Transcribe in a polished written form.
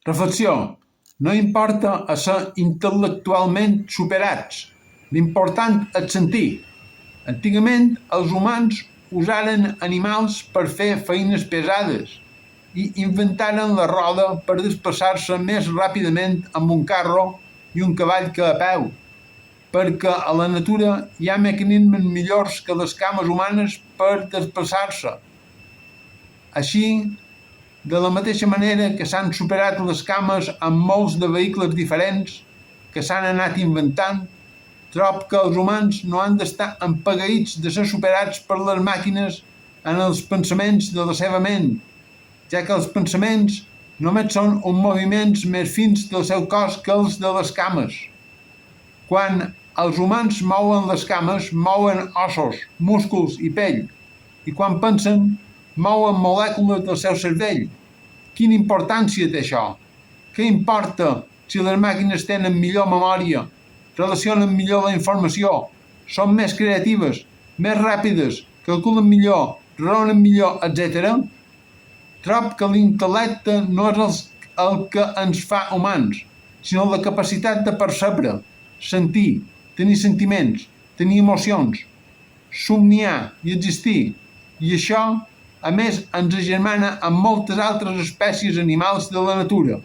Reflexió: no importa ser intel·lectualment superats, l'important és sentir. Antigament els humans usaren animals per fer feines pesades i inventaren la roda per desplaçar-se més ràpidament amb un carro i un cavall que a peu, perquè a la natura hi ha mecanismes millors que les cames humanes per desplaçar-se. Així, de la mateixa manera que s'han superat les cames amb molts de vehicles diferents que s'han anat inventant, trobo que els humans no han d'estar empegueïts de ser superats per les màquines en els pensaments de la seva ment, ja que els pensaments només són uns moviments més fins del seu cos que els de les cames. Quan els humans mouen les cames, mouen ossos, músculs i pell, i quan pensen, mouen molècules del seu cervell. Quina importància té això? Què importa si les màquines tenen millor memòria, relacionen millor la informació, són més creatives, més ràpides, calculen millor, raonen millor, etc.? Trobo que l'intel·lecte no és el que ens fa humans, sinó la capacitat de percebre, sentir, tenir sentiments, tenir emocions, somniar i existir. I això, a més, ens agermana amb moltes altres espècies animals de la natura.